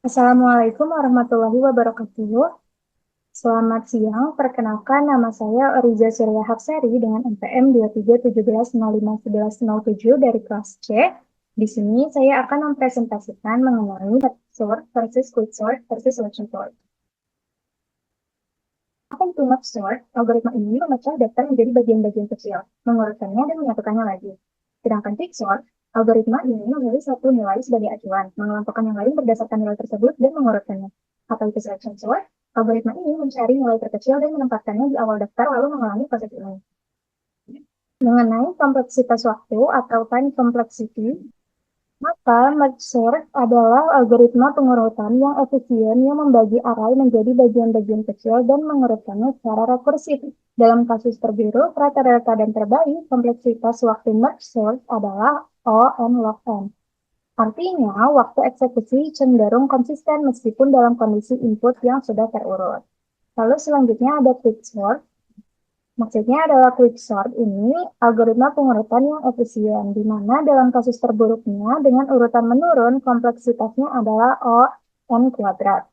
Assalamualaikum warahmatullahi wabarakatuh. Selamat siang, perkenalkan nama saya Oriza Surya Hapsari dengan NPM 2317051107 dari kelas C. Di sini saya akan mempresentasikan mengenai sort versus quicksort versus selection sort. Apa itu merge sort? Algoritma ini memecah daftar menjadi bagian-bagian kecil, mengurutkannya dan menyatukannya lagi. Sedangkan quicksort, algoritma ini memilih satu nilai sebagai acuan, mengelompokkan yang lain berdasarkan nilai tersebut dan mengurutkannya. Apa itu selection sort? Algoritma ini mencari nilai terkecil dan menempatkannya di awal daftar lalu mengulangi proses ini. Mengenai kompleksitas waktu atau time complexity, maka merge sort adalah algoritma pengurutan yang efisien yang membagi array menjadi bagian-bagian kecil dan mengurutkannya secara rekursif. Dalam kasus terburuk, rata-rata dan terbaik, kompleksitas waktu merge sort adalah O n log n. Artinya, waktu eksekusi cenderung konsisten meskipun dalam kondisi input yang sudah terurut. Lalu selanjutnya ada quicksort. Maksudnya adalah quicksort ini algoritma pengurutan yang efisien, di mana dalam kasus terburuknya dengan urutan menurun, kompleksitasnya adalah O n kuadrat.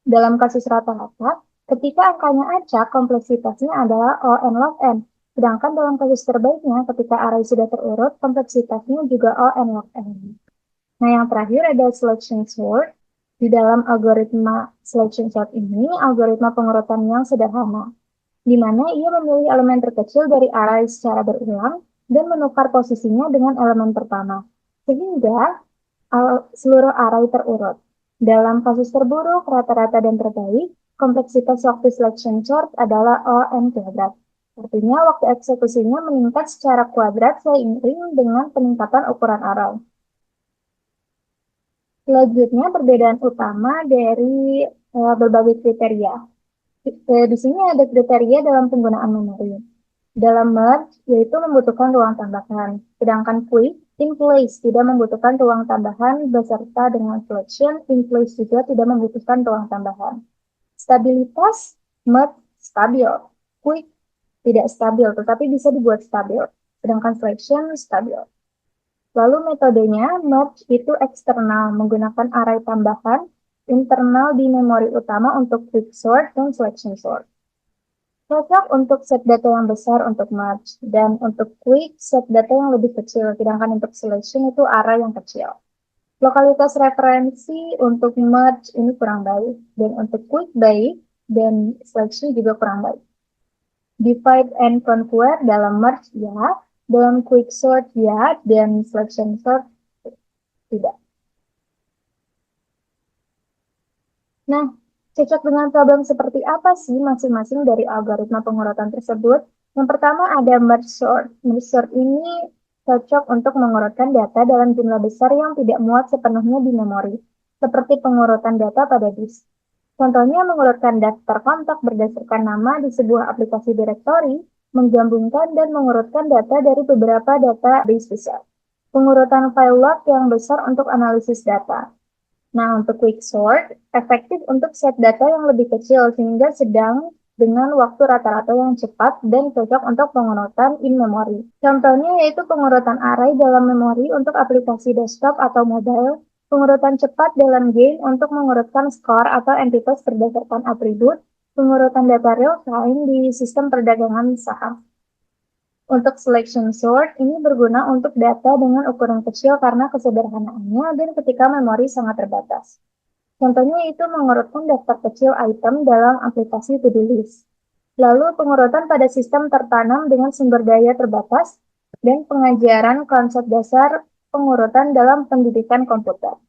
Dalam kasus rata-rata, ketika angkanya acak, kompleksitasnya adalah O n log n. Sedangkan dalam kasus terbaiknya, ketika array sudah terurut, kompleksitasnya juga O n log n. Nah, yang terakhir ada selection sort. Di dalam algoritma selection sort ini, algoritma pengurutan yang sederhana, di mana ia memilih elemen terkecil dari array secara berulang dan menukar posisinya dengan elemen pertama, sehingga seluruh array terurut. Dalam kasus terburuk, rata-rata dan terbaik, kompleksitas waktu selection sort adalah O n kuadrat. Artinya, waktu eksekusinya meningkat secara kuadrat seiring dengan peningkatan ukuran array. Selanjutnya, perbedaan utama dari berbagai kriteria. Di sini ada kriteria dalam penggunaan memori. Dalam merge, yaitu membutuhkan ruang tambahan. Sedangkan quick, in place, tidak membutuhkan ruang tambahan beserta dengan selection, in place juga tidak membutuhkan ruang tambahan. Stabilitas, merge stabil. Quick, tidak stabil, tetapi bisa dibuat stabil. Sedangkan selection, stabil. Lalu metodenya, merge itu eksternal, menggunakan array tambahan, internal di memori utama untuk quicksort dan selection sort. Cocok untuk set data yang besar untuk merge, dan untuk quick, set data yang lebih kecil, sedangkan untuk selection itu array yang kecil. Lokalitas referensi untuk merge ini kurang baik, dan untuk quick baik, dan selection juga kurang baik. Divide and conquer dalam merge ya, dalam quick sort ya, dan selection sort tidak. Nah, cocok dengan problem seperti apa sih masing-masing dari algoritma pengurutan tersebut? Yang pertama ada merge sort. Merge sort ini cocok untuk mengurutkan data dalam jumlah besar yang tidak muat sepenuhnya di memori, seperti pengurutan data pada disk. Contohnya mengurutkan daftar kontak berdasarkan nama di sebuah aplikasi direktori, menggabungkan dan mengurutkan data dari beberapa database besar. Pengurutan file log yang besar untuk analisis data. Nah, untuk quicksort, efektif untuk set data yang lebih kecil sehingga sedang dengan waktu rata-rata yang cepat dan cocok untuk pengurutan in-memory. Contohnya yaitu pengurutan array dalam memori untuk aplikasi desktop atau mobile, pengurutan cepat dalam game untuk mengurutkan skor atau entitas berdasarkan atribut, pengurutan data real-time di sistem perdagangan saham. Untuk selection sort, ini berguna untuk data dengan ukuran kecil karena kesederhanaannya dan ketika memori sangat terbatas. Contohnya itu mengurutkan daftar kecil item dalam aplikasi to-do list. Lalu pengurutan pada sistem tertanam dengan sumber daya terbatas dan pengajaran konsep dasar pengurutan dalam pendidikan komputer.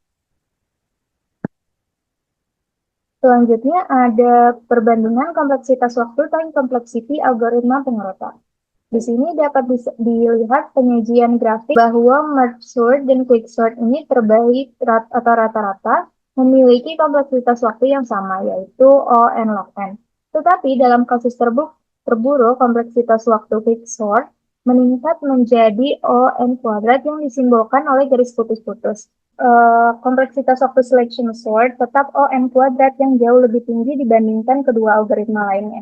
Selanjutnya ada perbandingan kompleksitas waktu time complexity algoritma pengurutan. Di sini dapat dilihat penyajian grafik bahwa merge sort dan quicksort ini terbaik atau rata-rata memiliki kompleksitas waktu yang sama, yaitu O n log n. Tetapi dalam kasus terburuk, kompleksitas waktu quicksort meningkat menjadi O n kuadrat yang disimbolkan oleh garis putus-putus. Kompleksitas waktu selection sort tetap O n kuadrat yang jauh lebih tinggi dibandingkan kedua algoritma lainnya.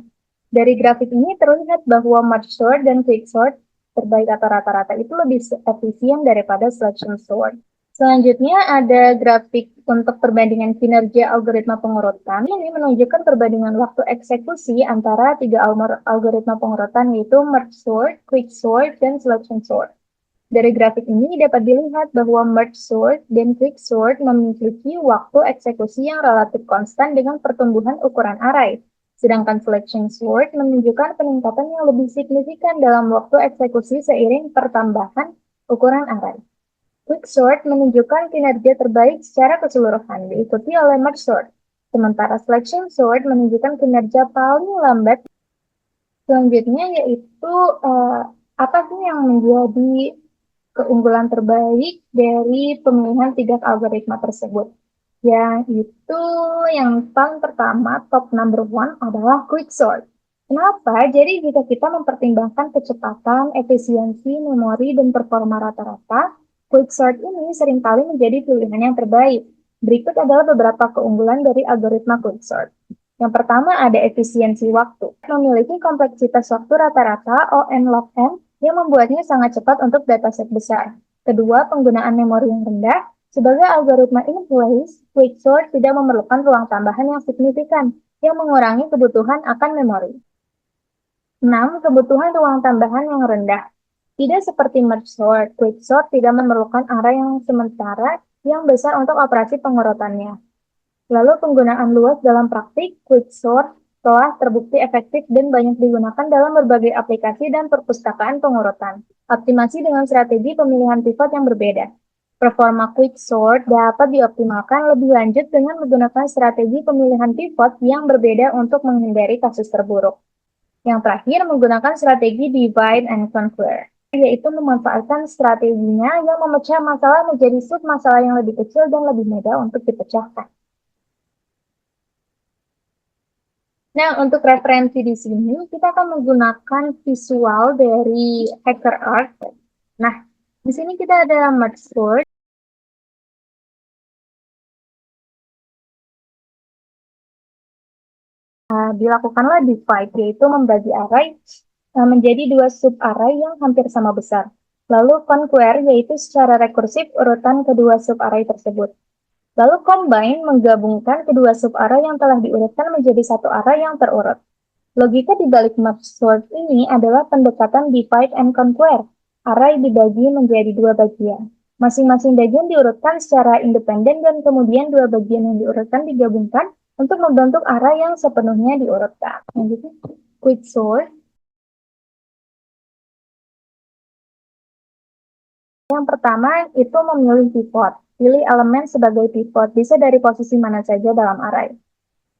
Dari grafik ini terlihat bahwa merge sort dan quicksort terbaik atau rata-rata itu lebih efisien daripada selection sort. Selanjutnya ada grafik untuk perbandingan kinerja algoritma pengurutan. Ini menunjukkan perbandingan waktu eksekusi antara tiga algoritma pengurutan, yaitu merge sort, quick sort, dan selection sort. Dari grafik ini dapat dilihat bahwa merge sort dan quick sort memiliki waktu eksekusi yang relatif konstan dengan pertumbuhan ukuran array. Sedangkan selection sort menunjukkan peningkatan yang lebih signifikan dalam waktu eksekusi seiring pertambahan ukuran array. Quicksort menunjukkan kinerja terbaik secara keseluruhan, diikuti oleh merge sort. Sementara selection sort menunjukkan kinerja paling lambat. Selanjutnya yaitu apa sih yang menjadi keunggulan terbaik dari pemilihan tiga algoritma tersebut? Yang itu yang paling pertama, top number one adalah quicksort. Kenapa? Jadi jika kita mempertimbangkan kecepatan, efisiensi, memori, dan performa rata-rata, quicksort ini seringkali menjadi pilihan yang terbaik. Berikut adalah beberapa keunggulan dari algoritma quicksort. Yang pertama ada efisiensi waktu. Memiliki kompleksitas waktu rata-rata (ON log n) yang membuatnya sangat cepat untuk dataset besar. Kedua, penggunaan memori yang rendah. Sebagai algoritma in place, quicksort tidak memerlukan ruang tambahan yang signifikan, yang mengurangi kebutuhan akan memori. 6. Kebutuhan ruang tambahan yang rendah. Tidak seperti merge sort, quicksort tidak memerlukan array yang sementara yang besar untuk operasi pengurutannya. Lalu penggunaan luas dalam praktik, quicksort telah terbukti efektif dan banyak digunakan dalam berbagai aplikasi dan perpustakaan pengurutan. Optimasi dengan strategi pemilihan pivot yang berbeda. Performa quicksort dapat dioptimalkan lebih lanjut dengan menggunakan strategi pemilihan pivot yang berbeda untuk menghindari kasus terburuk. Yang terakhir, menggunakan strategi divide and conquer, yaitu memanfaatkan strateginya yang memecah masalah menjadi sub-masalah yang lebih kecil dan lebih mudah untuk dipecahkan. Nah, untuk referensi di sini, kita akan menggunakan visual dari HackerArt. Nah, di sini kita ada merge sort. Dilakukanlah divide, yaitu membagi array menjadi dua sub-array yang hampir sama besar. Lalu conquer, yaitu secara rekursif urutan kedua sub-array tersebut. Lalu combine, menggabungkan kedua sub-array yang telah diurutkan menjadi satu array yang terurut. Logika di balik merge sort ini adalah pendekatan divide and conquer. Array dibagi menjadi dua bagian. Masing-masing bagian diurutkan secara independen dan kemudian dua bagian yang diurutkan digabungkan untuk membentuk array yang sepenuhnya diurutkan. Lanjutnya, quicksort. Yang pertama itu memilih pivot. Pilih elemen sebagai pivot, bisa dari posisi mana saja dalam array.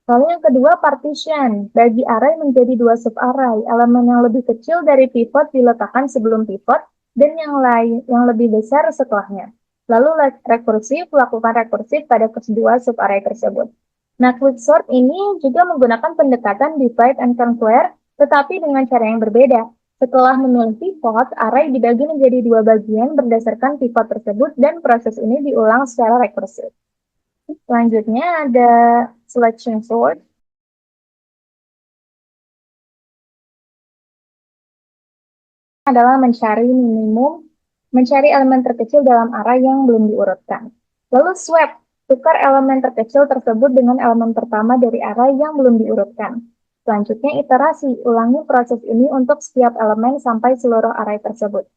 Lalu yang kedua, partition. Bagi array menjadi dua sub-array. Elemen yang lebih kecil dari pivot diletakkan sebelum pivot, dan yang lebih besar setelahnya. Lalu rekursif, lakukan rekursif pada kedua sub-array tersebut. Nah, quicksort ini juga menggunakan pendekatan divide and conquer, tetapi dengan cara yang berbeda. Setelah memilih pivot, array dibagi menjadi dua bagian berdasarkan pivot tersebut, dan proses ini diulang secara rekursif. Selanjutnya ada selection sort. Adalah mencari elemen terkecil dalam array yang belum diurutkan. Lalu swap, tukar elemen terkecil tersebut dengan elemen pertama dari array yang belum diurutkan. Selanjutnya iterasi, ulangi proses ini untuk setiap elemen sampai seluruh array tersebut.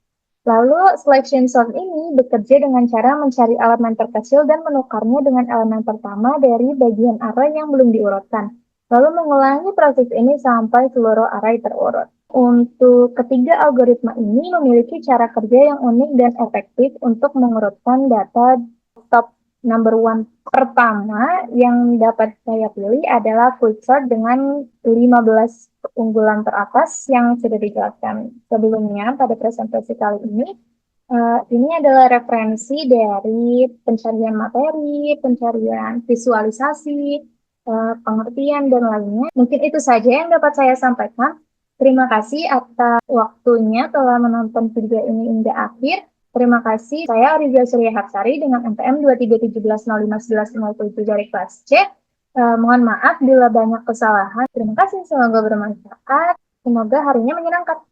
Lalu selection sort ini bekerja dengan cara mencari elemen terkecil dan menukarnya dengan elemen pertama dari bagian array yang belum diurutkan. Lalu mengulangi proses ini sampai seluruh array terurut. Untuk ketiga algoritma ini memiliki cara kerja yang unik dan efektif untuk mengurutkan data. Top number one pertama yang dapat saya pilih adalah quicksort dengan 15 keunggulan teratas yang sudah dijelaskan sebelumnya pada presentasi kali ini. Ini adalah referensi dari pencarian materi, pencarian visualisasi, pengertian, dan lainnya. Mungkin itu saja yang dapat saya sampaikan. Terima kasih atas waktunya telah menonton video ini hingga akhir. Terima kasih. Saya Rizal Surya Hapsari dengan NPM 2317051107 dari kelas C. Mohon maaf bila banyak kesalahan. Terima kasih, semoga bermanfaat. Semoga harinya menyenangkan.